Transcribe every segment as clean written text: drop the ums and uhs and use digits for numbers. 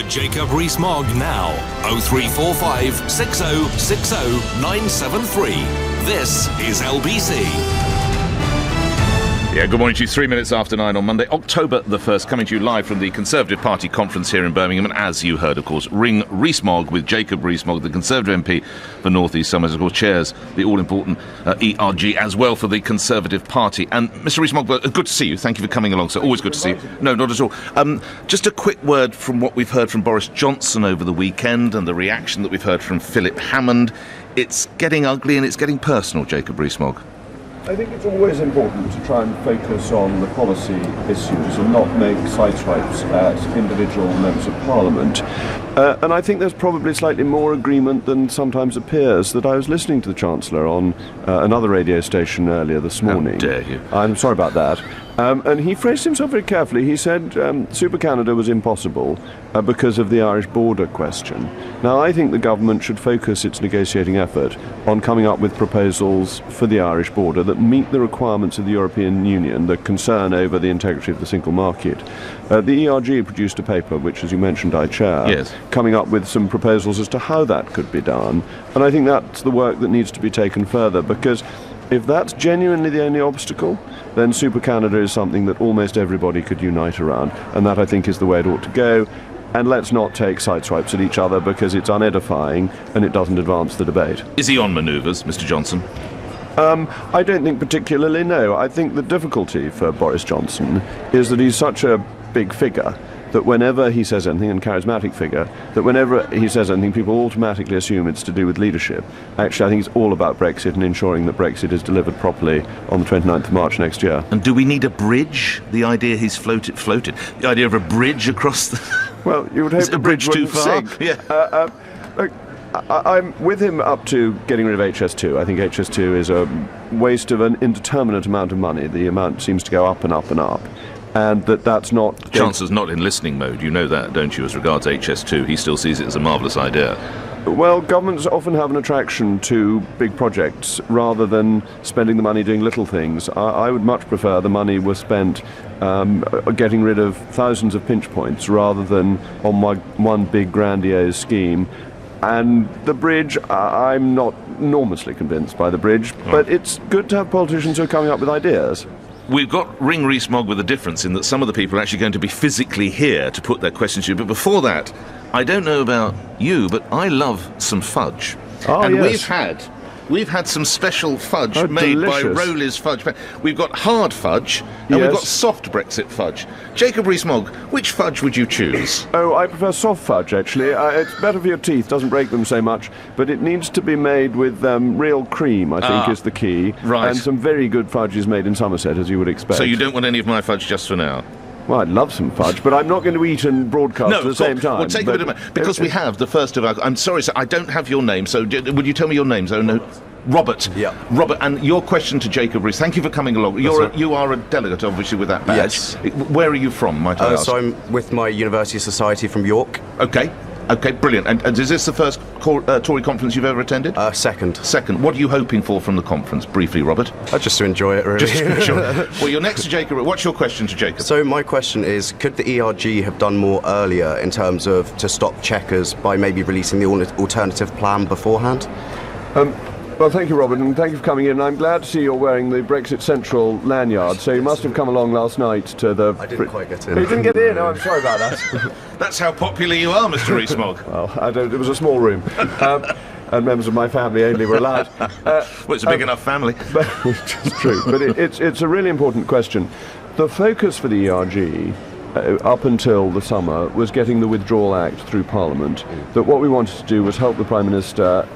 Jacob Rees-Mogg now. 0345 6060 973. This is LBC. Yeah, good morning to you. 3 minutes after 9 on Monday, October the 1st, coming to you live from the Conservative Party conference here in Birmingham. And as you heard, of course, Ring Rees-Mogg with Jacob Rees-Mogg, the Conservative MP for North East Summers, of course, chairs the all-important ERG as well for the Conservative Party. And Mr. Rees-Mogg, good to see you. Thank you for coming along, sir. Always good to see you. No, not at all. Just a quick word from what we've heard from Boris Johnson over the weekend and the reaction that we've heard from Philip Hammond. It's getting ugly and it's getting personal, Jacob Rees-Mogg. I think it's always important to try and focus on the policy issues and not make sideswipes at individual members of Parliament. And I think there's probably slightly more agreement than sometimes appears. That I was listening to the Chancellor on another radio station earlier this morning. How dare you? I'm sorry about that. And he phrased himself very carefully. He said Super Canada was impossible because of the Irish border question. Now, I think the government should focus its negotiating effort on coming up with proposals for the Irish border that meet the requirements of the European Union, the concern over the integrity of the single market. The ERG produced a paper, which, as you mentioned, I chair, yes, coming up with some proposals as to how that could be done. And I think that's the work that needs to be taken further, because if that's genuinely the only obstacle, then Super Canada is something that almost everybody could unite around, and that, I think, is the way it ought to go. And let's not take sideswipes at each other, because it's unedifying and it doesn't advance the debate. Is he on manoeuvres, Mr. Johnson? I don't think particularly, no. I think the difficulty for Boris Johnson is that he's such a big figure that whenever he says anything, and charismatic figure, that whenever he says anything, people automatically assume it's to do with leadership. Actually, I think it's all about Brexit and ensuring that Brexit is delivered properly on the 29th of March next year. And do we need a bridge? The idea he's floated. The idea of a bridge across the... Well, you would hope the bridge too wouldn't far? sink. Yeah. Look, I'm with him up to getting rid of HS2. I think HS2 is a waste of an indeterminate amount of money. The amount seems to go up and up and up. And that's not... The Chancellor's not in listening mode. You know that, don't you, as regards HS2? He still sees it as a marvellous idea. Well, governments often have an attraction to big projects rather than spending the money doing little things. I would much prefer the money was spent getting rid of thousands of pinch points rather than on one big grandiose scheme. And the bridge, I'm not enormously convinced by the bridge, but it's good to have politicians who are coming up with ideas. We've got Ring Rees-Mogg with a difference in that some of the people are actually going to be physically here to put their questions to you. But before that, I don't know about you, but I love some fudge. Oh, and yes. We've had some special fudge made delicious. by Rowley's Fudge. We've got hard fudge and we've got soft Brexit fudge. Jacob Rees-Mogg, which fudge would you choose? Oh, I prefer soft fudge, actually. It's better for your teeth, doesn't break them so much, but it needs to be made with real cream, I think, is the key. Right. And some very good fudge is made in Somerset, as you would expect. So you don't want any of my fudge just for now? Well, I'd love some fudge, but I'm not going to eat and broadcast at the same time. Well, take a bit of a minute, because we have the first of our... I'm sorry, sir, I don't have your name, so would you tell me your name? So, no, Robert. Yeah. Robert, and your question to Jacob Rees. Thank you for coming along. You are a delegate, obviously, with that badge. Yes. Where are you from, might I ask? So I'm with my University Society from York. Okay, brilliant. And is this the first Tory conference you've ever attended? Second. Second. What are you hoping for from the conference, briefly, Robert? Just to enjoy it, really. Sure. Well, you're next to Jacob. What's your question to Jacob? So my question is, could the ERG have done more earlier in terms of to stop Chequers by maybe releasing the alternative plan beforehand? Well, thank you, Robert, and thank you for coming in. I'm glad to see you're wearing the Brexit Central lanyard, so you must have come along last night to the... I didn't quite get in. You didn't get in? Oh, I'm sorry about that. That's how popular you are, Mr. Rees-Mogg. Well, it was a small room. And members of my family only were allowed. Well, it's a big enough family. It's true, but it's a really important question. The focus for the ERG up until the summer was getting the Withdrawal Act through Parliament. That what we wanted to do was help the Prime Minister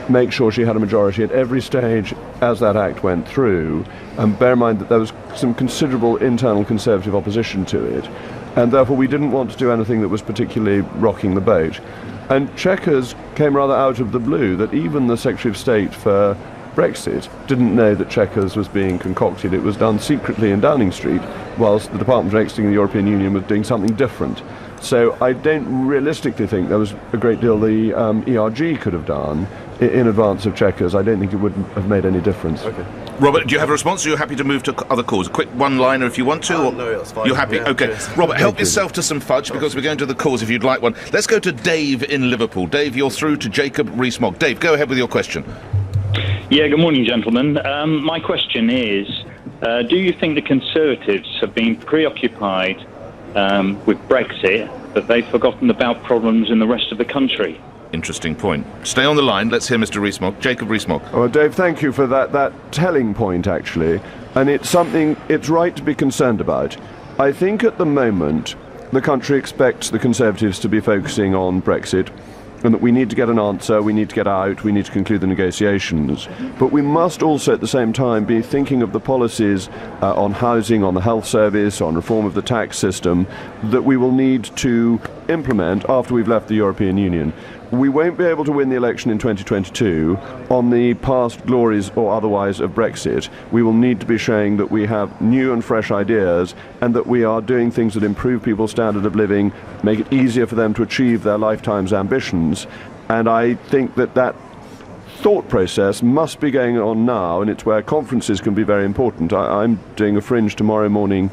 make sure she had a majority at every stage as that act went through, and bear in mind that there was some considerable internal Conservative opposition to it, and therefore we didn't want to do anything that was particularly rocking the boat. And Chequers came rather out of the blue, that even the Secretary of State for Brexit didn't know that Chequers was being concocted. It was done secretly in Downing Street, whilst the Department for Exiting the European Union was doing something different. So I don't realistically think there was a great deal the ERG could have done in advance of Chequers. I don't think it would have made any difference. Okay. Robert, do you have a response, or are you happy to move to other calls? A quick one-liner if you want to? Or no, that's fine. You're happy? Yeah, okay. cheers. Robert, help yourself to some fudge, because we're going to the calls if you'd like one. Let's go to Dave in Liverpool. Dave, you're through to Jacob Rees-Mogg. Dave, go ahead with your question. Yeah, good morning, gentlemen. My question is, do you think the Conservatives have been preoccupied with Brexit, but they've forgotten about problems in the rest of the country? Interesting point. Stay on the line. Let's hear Mr. Rees-Mogg. Jacob Rees-Mogg. Well, Dave, thank you for that telling point, actually. And it's something it's right to be concerned about. I think at the moment the country expects the Conservatives to be focusing on Brexit, and that we need to get an answer, we need to get out, we need to conclude the negotiations. But we must also at the same time be thinking of the policies on housing, on the health service, on reform of the tax system that we will need to implement after we've left the European Union. We won't be able to win the election in 2022 on the past glories or otherwise of Brexit. We will need to be showing that we have new and fresh ideas, and that we are doing things that improve people's standard of living, make it easier for them to achieve their lifetime's ambitions. And I think that thought process must be going on now, and it's where conferences can be very important. I'm doing a fringe tomorrow morning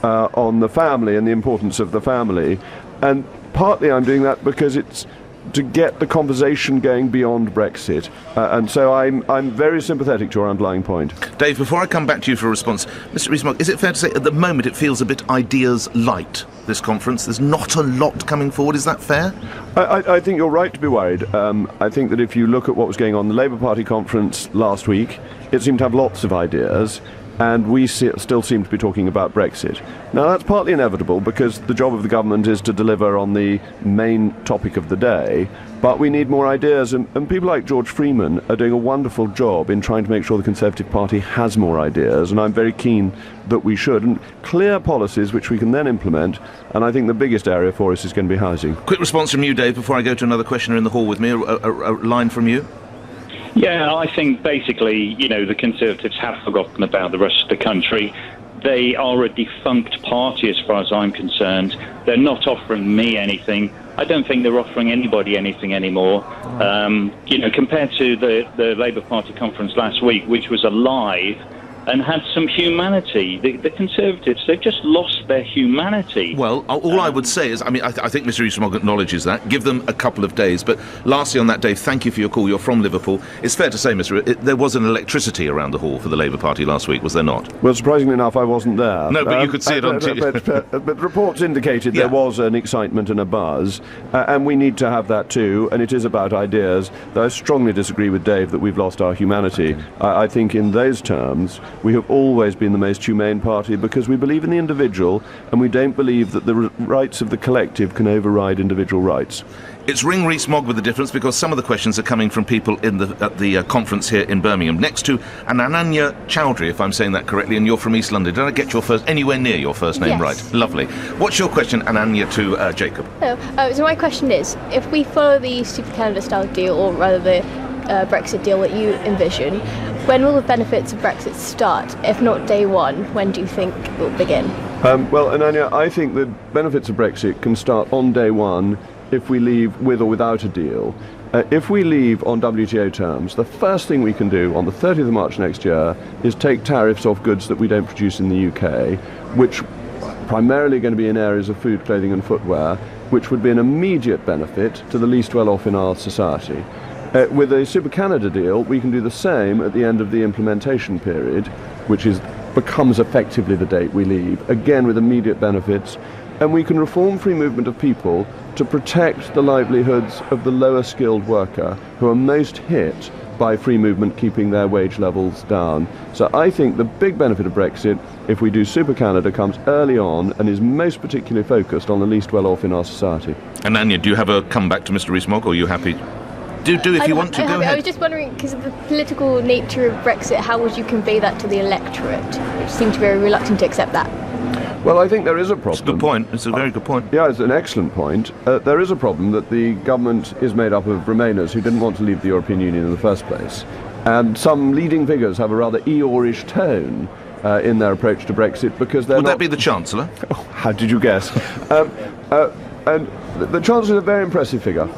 on the family and the importance of the family, and partly I'm doing that because it's to get the conversation going beyond Brexit. And so I'm very sympathetic to your underlying point. Dave, before I come back to you for a response, Mr. Rees-Mogg, is it fair to say at the moment it feels a bit ideas light, this conference? There's not a lot coming forward, is that fair? I think you're right to be worried. I think that if you look at what was going on in the Labour Party conference last week, it seemed to have lots of ideas, and we still seem to be talking about Brexit. Now, that's partly inevitable because the job of the government is to deliver on the main topic of the day, but we need more ideas, and people like George Freeman are doing a wonderful job in trying to make sure the Conservative Party has more ideas, and I'm very keen that we should, and clear policies which we can then implement, and I think the biggest area for us is going to be housing. Quick response from you, Dave, before I go to another questioner in the hall with me. A line from you? Yeah, I think basically, the Conservatives have forgotten about the rest of the country. They are a defunct party as far as I'm concerned. They're not offering me anything. I don't think they're offering anybody anything anymore. Compared to the Labour Party conference last week, which was alive and had some humanity. The Conservatives, they've just lost their humanity. Well, all I would say is, I think Mr. Rees-Mogg acknowledges that. Give them a couple of days. But lastly on that, Dave, thank you for your call. You're from Liverpool. It's fair to say, there was an electricity around the hall for the Labour Party last week, was there not? Well, surprisingly enough, I wasn't there. No, but you could see it on TV. But reports indicated there was an excitement and a buzz, and we need to have that too, and it is about ideas. Though I strongly disagree with Dave that we've lost our humanity. I think in those terms, we have always been the most humane party because we believe in the individual, and we don't believe that the rights of the collective can override individual rights. It's Ring Rees-Mogg with the difference, because some of the questions are coming from people at the conference here in Birmingham. Next to Ananya Chowdhury, if I'm saying that correctly, and you're from East London. Did I get anywhere near your first name right? Lovely. What's your question, Ananya, to Jacob? Hello. So my question is, if we follow the Super Canada-style deal, or rather the Brexit deal that you envision, when will the benefits of Brexit start? If not day one, when do you think it will begin? Well, Ananya, I think the benefits of Brexit can start on day one if we leave with or without a deal. If we leave on WTO terms, the first thing we can do on the 30th of March next year is take tariffs off goods that we don't produce in the UK, which primarily going to be in areas of food, clothing and footwear, which would be an immediate benefit to the least well off in our society. With a Super Canada deal, we can do the same at the end of the implementation period, which becomes effectively the date we leave, again with immediate benefits, and we can reform free movement of people to protect the livelihoods of the lower skilled worker who are most hit by free movement keeping their wage levels down. So I think the big benefit of Brexit, if we do Super Canada, comes early on and is most particularly focused on the least well off in our society. And Anya, do you have a comeback to Mr. Rees-Mogg, or are you happy? Do if you want to, go ahead. I was just wondering, because of the political nature of Brexit, how would you convey that to the electorate, which seem to be very reluctant to accept that? Well, I think there is a problem. It's a good point. It's a very good point. Yeah, it's an excellent point. There is a problem that the government is made up of Remainers who didn't want to leave the European Union in the first place. And some leading figures have a rather Eeyore-ish tone in their approach to Brexit because they're Would that be the Chancellor? Oh, how did you guess? And the Chancellor is a very impressive figure.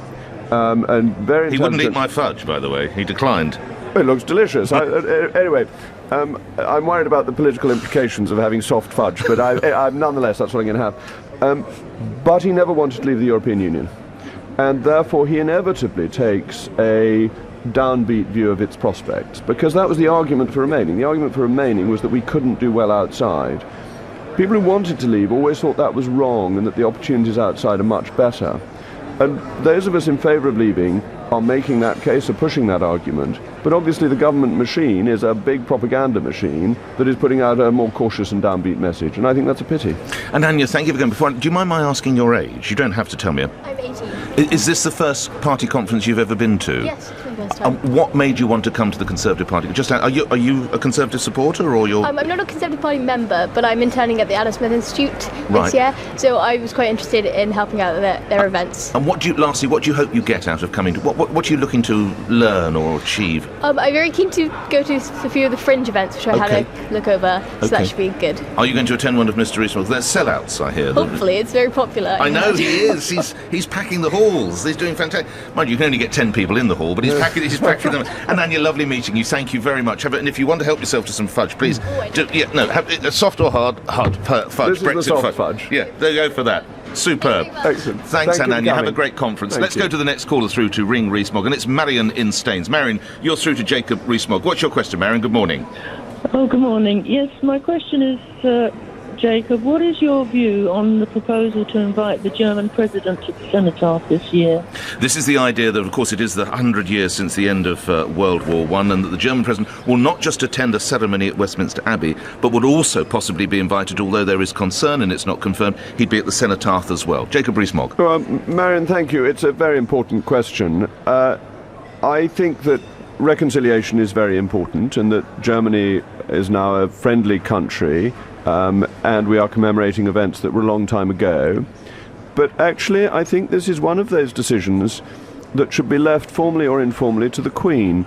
And very He wouldn't eat intelligent. my fudge, by the way. He declined. It looks delicious. Anyway, I'm worried about the political implications of having soft fudge, but nonetheless, that's what I'm going to have. But he never wanted to leave the European Union, and therefore he inevitably takes a downbeat view of its prospects, because that was the argument for remaining. The argument for remaining was that we couldn't do well outside. People who wanted to leave always thought that was wrong and that the opportunities outside are much better. And those of us in favour of leaving are making that case, are pushing that argument. But obviously the government machine is a big propaganda machine that is putting out a more cautious and downbeat message, and I think that's a pity. And Anya, thank you for going before. Do you mind my asking your age? You don't have to tell me. I'm 18. Is this the first party conference you've ever been to? Yes, it's my first time. What made you want to come to the Conservative Party? Just are you a Conservative supporter, or you're? I'm not a Conservative Party member, but I'm interning at the Adam Smith Institute Right. this year, so I was quite interested in helping out their events. And what do you hope you get out of coming to? What are you looking to learn or achieve? I'm very keen to go to a few of the fringe events, which I had a look over, so Okay. that should be good. Are you going to attend one of Mr. Rees-Mogg? They're sellouts, I hear. Hopefully, it's very popular. I know he is. He's packing the halls. He's doing fantastic. Mind you can only get 10 people in the hall, but he's packing them. And Anya, lovely meeting you. Thank you very much. And if you want to help yourself to some fudge, please. Have it soft or hard fudge. This is the soft fudge. Yeah, there you go for that. Superb. Excellent. Thanks, Thank you for Anya. Have a coming. great conference. Thank Let's you. go to the next caller through to ring Rees-Mogg, and it's Marion in Staines. Marion, you're through to Jacob Rees-Mogg. What's your question, Marion? Good morning. Oh, good morning. Yes, my question is, Jacob, what is your view on the proposal to invite the German president to the Cenotaph this year? This is the idea that, of course, it is the 100 years since the end of World War I, and that the German president will not just attend a ceremony at Westminster Abbey, but would also possibly be invited, although there is concern and it's not confirmed, he'd be at the Cenotaph as well. Jacob Rees-Mogg. Well, Marion, thank you. It's a very important question. I think that reconciliation is very important, and that Germany is now a friendly country, and we are commemorating events that were a long time ago. But actually, I think this is one of those decisions that should be left formally or informally to the Queen,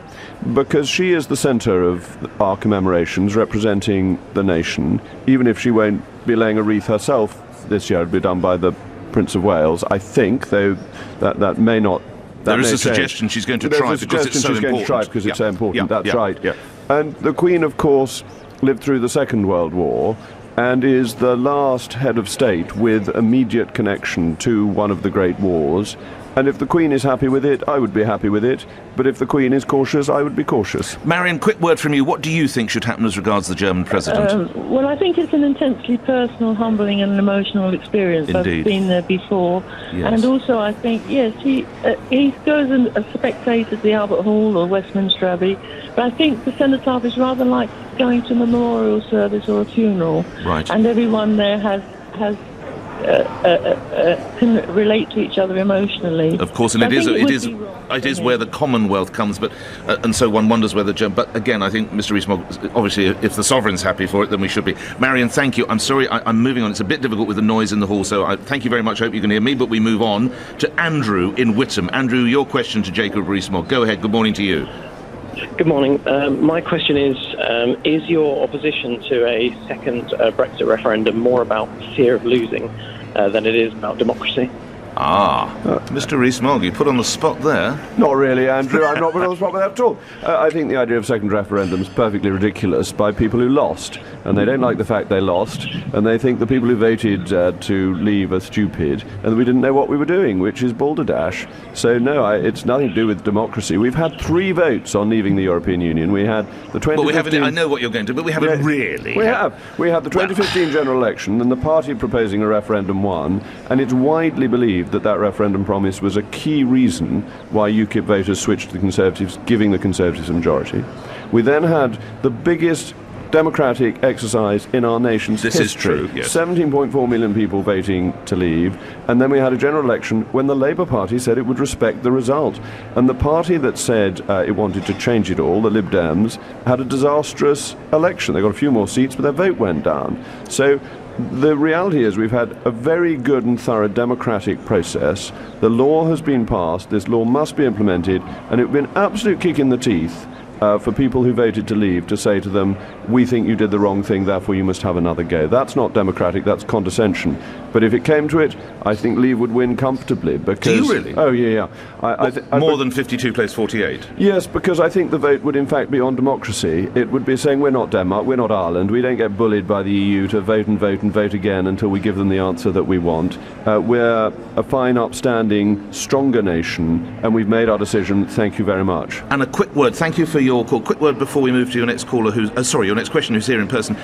because she is the centre of our commemorations, representing the nation. Even if she won't be laying a wreath herself this year, it'll be done by the Prince of Wales, I think, though that may not. There is a suggestion she's going to try because it's so important. She's going to try because it's so important, that's right. Yeah. And the Queen, of course, lived through the Second World War and is the last head of state with immediate connection to one of the great wars. And if the Queen is happy with it, I would be happy with it. But if the Queen is cautious, I would be cautious. Marion, quick word from you. What do you think should happen as regards the German president? Well, I think it's an intensely personal, humbling and emotional experience. Indeed. I've been there before. Yes. And also I think, yes, he goes as a spectator to the Albert Hall or Westminster Abbey. But I think the Cenotaph is rather like going to a memorial service or a funeral. Right. And everyone there can relate to each other emotionally. Of course, and I it think is where the Commonwealth comes, but and so one wonders whether. But again, I think Mr. Rees-Mogg, obviously, if the sovereign's happy for it, then we should be. Marion, thank you. I'm sorry, I'm moving on. It's a bit difficult with the noise in the hall, so I thank you very much. I hope you can hear me. But we move on to Andrew in Whittam. Andrew, your question to Jacob Rees-Mogg. Go ahead. Good morning to you. Good morning. My question is your opposition to a second Brexit referendum more about fear of losing than it is about democracy? Mr. Rees-Mogg, you put on the spot there. Not really, Andrew. I'm not put on the spot with that at all. I think the idea of second referendum is perfectly ridiculous by people who lost, and they don't like the fact they lost, and they think the people who voted to leave are stupid, and that we didn't know what we were doing, which is balderdash. So no, it's nothing to do with democracy. We've had 3 votes on leaving the European Union. We had the 2015... But we haven't. I know what you're going to, but we haven't really. We have. We had the 2015 general election, and the party proposing a referendum won, and it's widely believed that referendum promise was a key reason why UKIP voters switched to the Conservatives, giving the Conservatives a majority. We then had the biggest democratic exercise in our nation's history. This is true, yes. 17.4 million people voting to leave, and then we had a general election when the Labour Party said it would respect the result. And the party that said it wanted to change it all, the Lib Dems, had a disastrous election. They got a few more seats, but their vote went down. So the reality is we've had a very good and thorough democratic process. The law has been passed, this law must be implemented, and it would be an absolute kick in the teeth for people who voted to leave to say to them, we think you did the wrong thing, therefore you must have another go. That's not democratic, that's condescension. But if it came to it, I think Leave would win comfortably. Because, do you really? Oh, yeah. More than 52 plays 48? Yes, because I think the vote would in fact be on democracy. It would be saying we're not Denmark, we're not Ireland, we don't get bullied by the EU to vote and vote and vote again until we give them the answer that we want. We're a fine, upstanding, stronger nation, and we've made our decision. Thank you very much. And a quick word, thank you for your call. Quick word before we move to your next caller, your next question, who's here in person.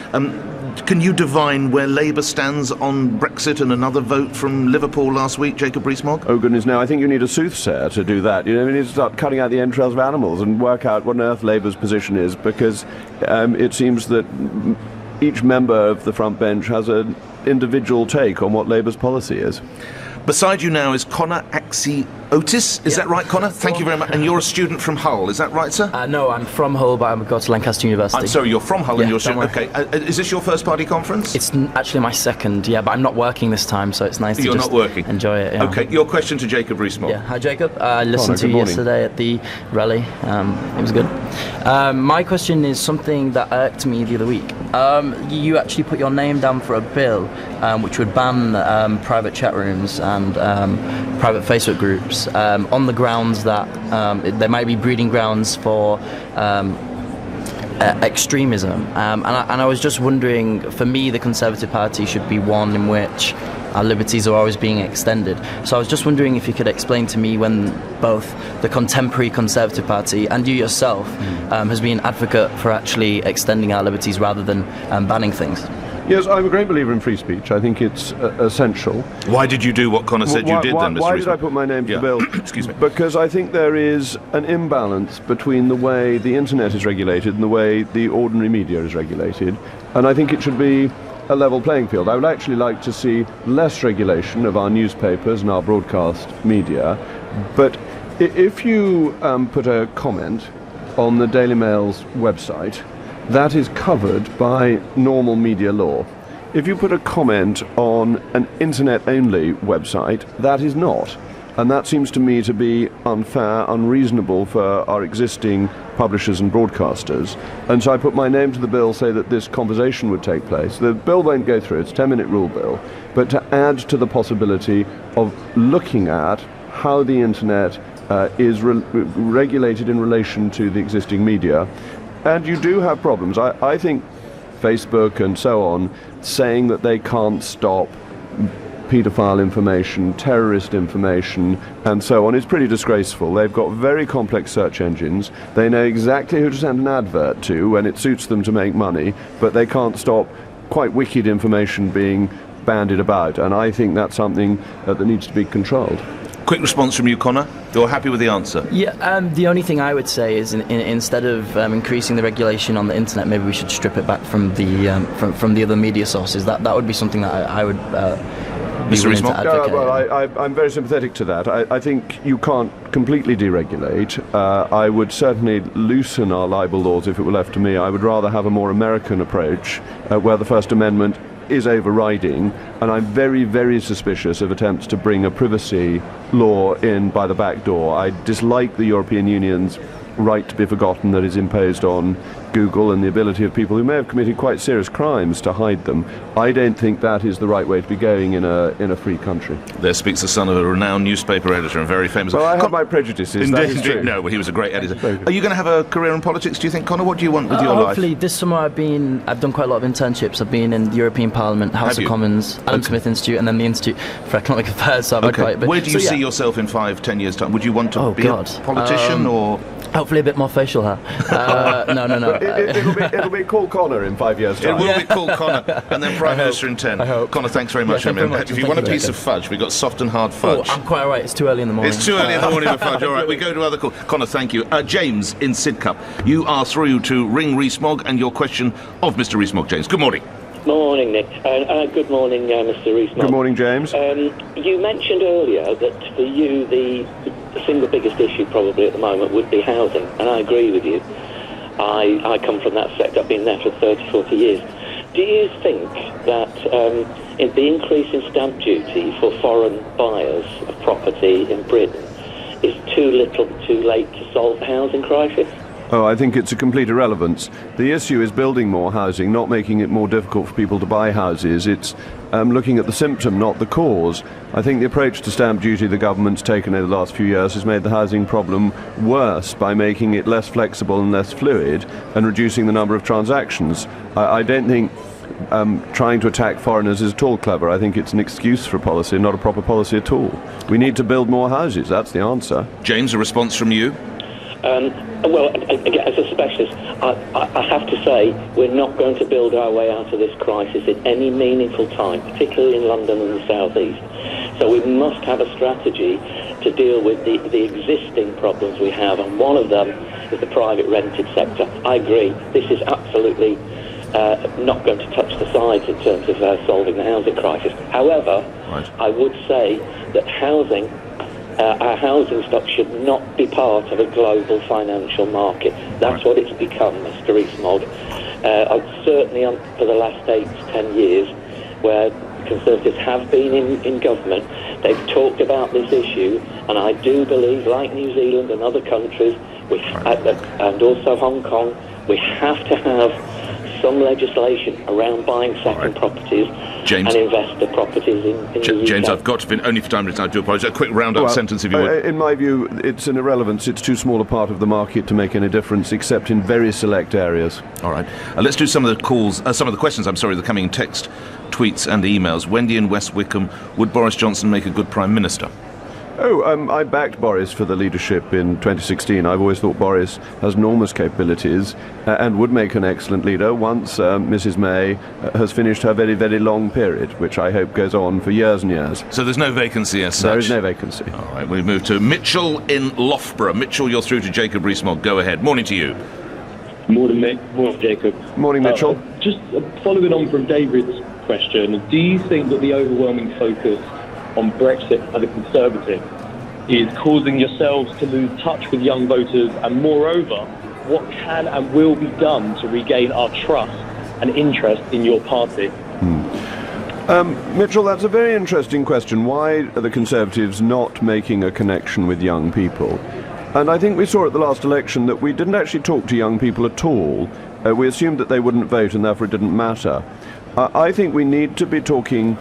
Can you divine where Labour stands on Brexit and another vote from Liverpool last week, Jacob Rees-Mogg? Oh goodness, no, I think you need a soothsayer to do that. You need to start cutting out the entrails of animals and work out what on earth Labour's position is, because it seems that each member of the front bench has an individual take on what Labour's policy is. Beside you now is Connor Axiotis. Is that right, Connor? Thank you very much. And you're a student from Hull, is that right, sir? No, I'm from Hull, but I'm going to Lancaster University. I'm sorry, you're from Hull and you're a student. Worry. Okay, is this your first party conference? It's actually my second, but I'm not working this time, so it's nice to You're just not working. enjoy it. Yeah. Okay, your question to Jacob Rees-Mogg. Yeah, hi Jacob. I listened to you morning. yesterday at the rally. It was good. My question is something that irked me the other week. You actually put your name down for a bill which would ban private chat rooms and private Facebook groups on the grounds that there might be breeding grounds for extremism. And I was just wondering, for me, the Conservative Party should be one in which our liberties are always being extended. So I was just wondering if you could explain to me when both the contemporary Conservative Party and you yourself has been an advocate for actually extending our liberties rather than banning things. Yes, I'm a great believer in free speech. I think it's essential. Why did you do what Connor said you did then, Mr. Why Rees-Mogg? did I put my name to the bill? Excuse me. Because I think there is an imbalance between the way the internet is regulated and the way the ordinary media is regulated. And I think it should be a level playing field. I would actually like to see less regulation of our newspapers and our broadcast media. But if you put a comment on the Daily Mail's website, that is covered by normal media law. If you put a comment on an internet-only website, that is not. And that seems to me to be unfair, unreasonable for our existing publishers and broadcasters. And so I put my name to the bill, say that this conversation would take place. The bill won't go through, it's a 10-minute rule bill, but to add to the possibility of looking at how the internet is regulated in relation to the existing media. And you do have problems. I think Facebook and so on saying that they can't stop paedophile information, terrorist information, and so on is pretty disgraceful. They've got very complex search engines. They know exactly who to send an advert to when it suits them to make money, but they can't stop quite wicked information being bandied about. And I think that's something that needs to be controlled. Quick response from you, Connor. You're happy with the answer? Yeah, the only thing I would say is instead of increasing the regulation on the internet, maybe we should strip it back from the from the other media sources. That would be something that I would be willing to advocate. Well, I'm very sympathetic to that. I think you can't completely deregulate. I would certainly loosen our libel laws if it were left to me. I would rather have a more American approach where the First Amendment is overriding, and I'm very, very suspicious of attempts to bring a privacy law in by the back door. I dislike the European Union's right to be forgotten that is imposed on Google and the ability of people who may have committed quite serious crimes to hide them. I don't think that is the right way to be going in a free country. There speaks the son of a renowned newspaper editor and very famous. Well, I have my prejudices. That is true. No, well, he was a great editor. Are you going to have a career in politics, do you think, Connor? What do you want with your life? Hopefully, this summer I've done quite a lot of internships. I've been in the European Parliament, House of Commons, Adam Smith Institute, and then the Institute for Economic Affairs. So Where do you see yourself in 5-10 years' time? Would you want to be a politician or? Hopefully a bit more facial hair. No. It'll be called Connor in 5 years' time. It will be called Connor, and then Prime Minister in 10. I hope. Connor, thanks very much. If you want a piece of fudge, we've got soft and hard fudge. I'm quite alright, it's too early in the morning. It's too early in the morning for fudge. All right, we go to other calls. Connor, thank you. James in Sidcup, you are through to Ring Rees-Mogg and your question of Mr. Rees-Mogg. James, good morning. Morning, Nick. Good morning, Mr. Rees-Mogg. Good morning, James. You mentioned earlier that for you the single biggest issue probably at the moment would be housing, and I agree with you. I come from that sector. I've been there for 30, 40 years. Do you think that the increase in stamp duty for foreign buyers of property in Britain is too little too late to solve the housing crisis? Oh, I think it's a complete irrelevance. The issue is building more housing, not making it more difficult for people to buy houses. It's looking at the symptom, not the cause. I think the approach to stamp duty the government's taken over the last few years has made the housing problem worse by making it less flexible and less fluid and reducing the number of transactions. I don't think trying to attack foreigners is at all clever. I think it's an excuse for policy, not a proper policy at all. We need to build more houses. That's the answer. James, a response from you? Well, again, as a specialist, I have to say we're not going to build our way out of this crisis in any meaningful time, particularly in London and the South East. So we must have a strategy to deal with the existing problems we have, and one of them is the private rented sector. I agree, this is absolutely not going to touch the sides in terms of solving the housing crisis. However, I would say that our housing stock should not be part of a global financial market. That's what it's become, Mr. Rees-Mogg. Certainly for the last 8 to 10 years, where Conservatives have been in government, they've talked about this issue, and I do believe, like New Zealand and other countries, and also Hong Kong, we have to have some legislation around buying second properties and investor properties in the UK. James, I've got to finish, only for time, I do apologise. A quick round-up sentence, if you would. In my view, it's an irrelevance. It's too small a part of the market to make any difference, except in very select areas. All right. Let's do some of the questions, that are coming in text, tweets and emails. Wendy in West Wickham, would Boris Johnson make a good Prime Minister? I backed Boris for the leadership in 2016. I've always thought Boris has enormous capabilities and would make an excellent leader once Mrs May has finished her very, very long period, which I hope goes on for years and years. So there's no vacancy as such? There is no vacancy. All right, we move to Mitchell in Loughborough. Mitchell, you're through to Jacob Rees-Mogg. Go ahead. Morning to you. Morning, Mick. Morning, Jacob. Morning, Mitchell. Just following on from David's question, do you think that the overwhelming focus on Brexit as a Conservative is causing yourselves to lose touch with young voters, and moreover, what can and will be done to regain our trust and interest in your party? Mitchell, that's a very interesting question. Why are the Conservatives not making a connection with young people? And I think we saw at the last election that we didn't actually talk to young people at all. We assumed that they wouldn't vote and therefore it didn't matter. I think we need to be talking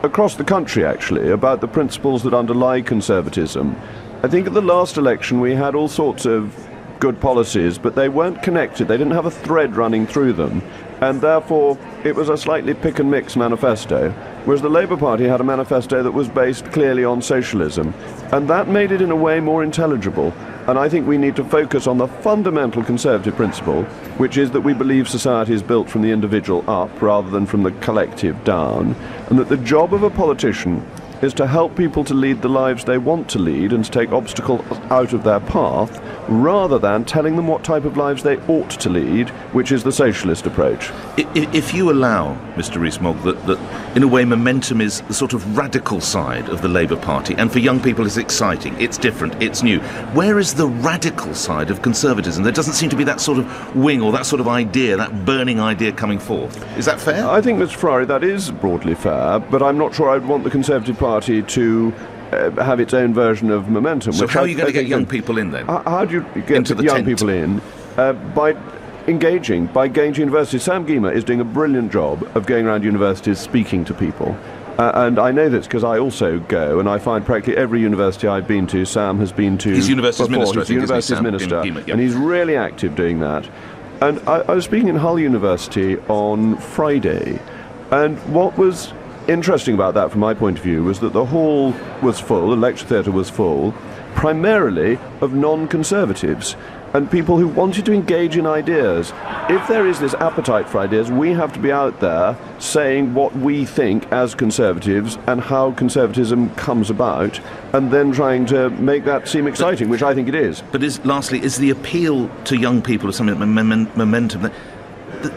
across the country, actually, about the principles that underlie conservatism. I think at the last election we had all sorts of good policies, but they weren't connected. They didn't have a thread running through them, and therefore it was a slightly pick-and-mix manifesto, whereas the Labour Party had a manifesto that was based clearly on socialism, and that made it in a way more intelligible. And I think we need to focus on the fundamental conservative principle, which is that we believe society is built from the individual up rather than from the collective down, and that the job of a politician is to help people to lead the lives they want to lead and to take obstacles out of their path, rather than telling them what type of lives they ought to lead, which is the socialist approach. If you allow, Mr. Rees-Mogg, that in a way momentum is the sort of radical side of the Labour Party, and for young people it's exciting, it's different, it's new, where is the radical side of conservatism? There doesn't seem to be that sort of wing or that sort of idea, that burning idea coming forth. Is that fair? I think, Mr. Ferrari, that is broadly fair, but I'm not sure I'd want the Conservative Party to have its own version of momentum. So how are you going to get young people in then? How do you get young people in? By engaging, by going to universities. Sam Giemer is doing a brilliant job of going around universities speaking to people. And I know this because I also go, and I find practically every university I've been to, Sam has been to. He's university's minister, I think, university's minister, Giemer, yeah. And he's really active doing that. And I was speaking in Hull University on Friday, and what was interesting about that from my point of view was that the hall was full, the lecture theatre was full, primarily of non-conservatives and people who wanted to engage in ideas. If there is this appetite for ideas, we have to be out there saying what we think as conservatives and how conservatism comes about, and then trying to make that seem exciting, which I think it is. But lastly, is the appeal to young people of something like momentum?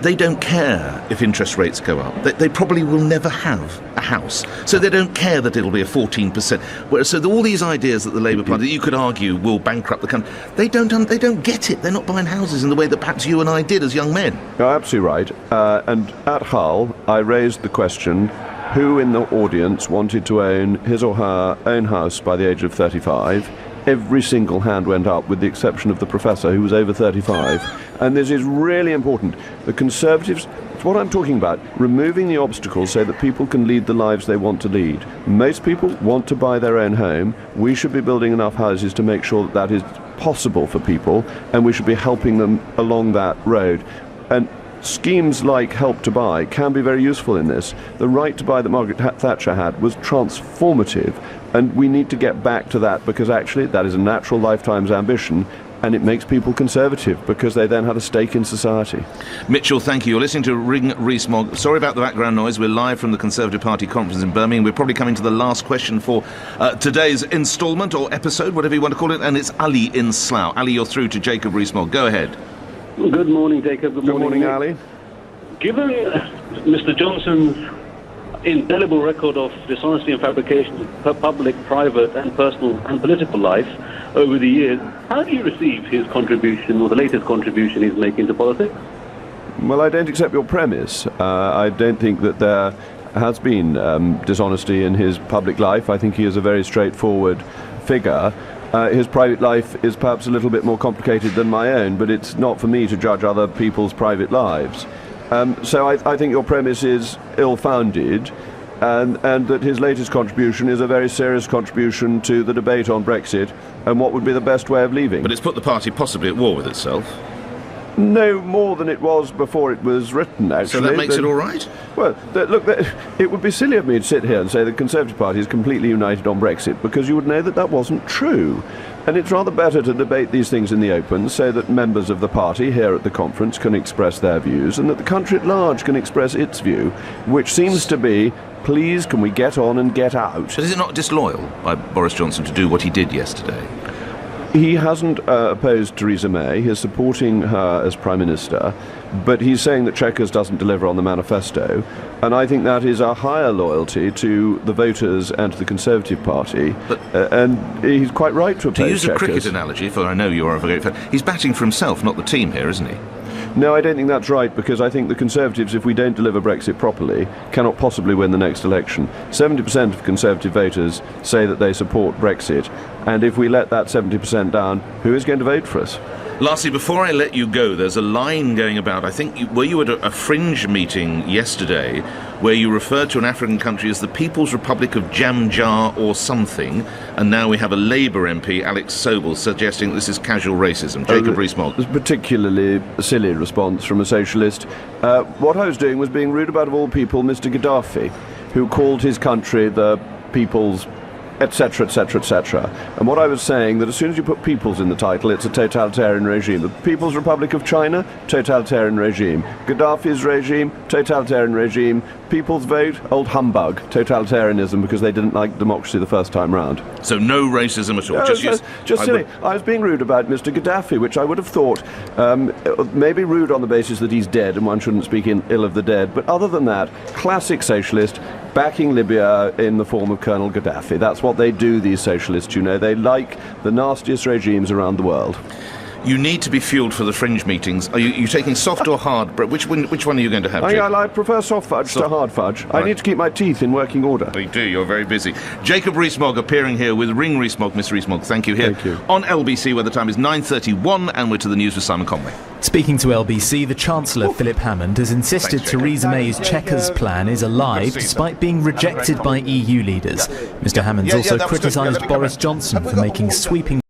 They don't care if interest rates go up. They probably will never have a house. So they don't care that it'll be a 14%. So all these ideas that the Labour Party, that you could argue, will bankrupt the country, they don't get it. They're not buying houses in the way that perhaps you and I did as young men. You're absolutely right. And at Hull, I raised the question, who in the audience wanted to own his or her own house by the age of 35? every single hand went up, with the exception of the professor, who was over 35. And this is really important. The Conservatives, it's what I'm talking about, removing the obstacles so that people can lead the lives they want to lead. Most people want to buy their own home. We should be building enough houses to make sure that that is possible for people, and we should be helping them along that road. And schemes like Help to Buy can be very useful in this. The Right to Buy that Margaret Thatcher had was transformative, and we need to get back to that, because actually that is a natural lifetime's ambition, and it makes people conservative because they then have a stake in society. Mitchell, thank you. You're listening to Ring Rees-Mogg. Sorry about the background noise. We're live from the Conservative Party conference in Birmingham. We're probably coming to the last question for today's instalment or episode, whatever you want to call it, and it's Ali in Slough. Ali, you're through to Jacob Rees-Mogg. Go ahead. Good morning, Jacob. Good morning, Ali. Given Mr. Johnson's indelible record of dishonesty and fabrication of public, private and personal and political life over the years, how do you receive his contribution, or the latest contribution he's making to politics? Well, I don't accept your premise. I don't think that there has been dishonesty in his public life. I think he is a very straightforward figure. His private life is perhaps a little bit more complicated than my own, but it's not for me to judge other people's private lives. So I think your premise is ill-founded, and that his latest contribution is a very serious contribution to the debate on Brexit and what would be the best way of leaving. But it's put the party possibly at war with itself. No more than it was before it was written, actually. So that makes it all right? Well, look, it would be silly of me to sit here and say the Conservative Party is completely united on Brexit, because you would know that that wasn't true. And it's rather better to debate these things in the open, so that members of the party here at the conference can express their views, and that the country at large can express its view, which seems to be, please, can we get on and get out? But is it not disloyal by Boris Johnson to do what he did yesterday? He hasn't opposed Theresa May. He's supporting her as Prime Minister, but he's saying that Chequers doesn't deliver on the manifesto, and I think that is a higher loyalty to the voters and to the Conservative Party, and he's quite right to oppose To use a Chequers. cricket analogy, for I know you are a great fan, he's batting for himself, not the team here, isn't he? No, I don't think that's right, because I think the Conservatives, if we don't deliver Brexit properly, cannot possibly win the next election. 70% of Conservative voters say that they support Brexit, and if we let that 70% down, who is going to vote for us? Lastly, before I let you go, there's a line going about, I think, were you at a fringe meeting yesterday where you referred to an African country as the People's Republic of Jamjar or something, and now we have a Labour MP, Alex Sobel, suggesting this is casual racism. Jacob Rees-Mogg. It's a particularly silly response from a socialist. What I was doing was being rude about, of all people, Mr. Gaddafi, who called his country the People's etc., etc., etc. And what I was saying, that as soon as you put peoples in the title, it's a totalitarian regime. The People's Republic of China, totalitarian regime. Gaddafi's regime, totalitarian regime. People's vote, old humbug, totalitarianism, because they didn't like democracy the first time round. So no racism at all? No, just silly. I was being rude about Mr. Gaddafi, which I would have thought maybe rude on the basis that he's dead and one shouldn't speak ill of the dead. But other than that, classic socialist, backing Libya in the form of Colonel Gaddafi. That's what they do, these socialists, you know. They like the nastiest regimes around the world. You need to be fueled for the fringe meetings. Are you taking soft or hard? Which one are you going to have? I prefer soft fudge to hard fudge. I need to keep my teeth in working order. You do, you're very busy. Jacob Rees-Mogg appearing here with Ring Rees-Mogg. Miss Rees-Mogg, thank you here. Thank you. On LBC, where the time is 9:31, and we're to the news with Simon Conway. Speaking to LBC, the Chancellor, Philip Hammond, has insisted Theresa May's Chequers plan is alive despite being rejected by EU leaders. Mr Hammond's also criticised Boris Johnson for making sweeping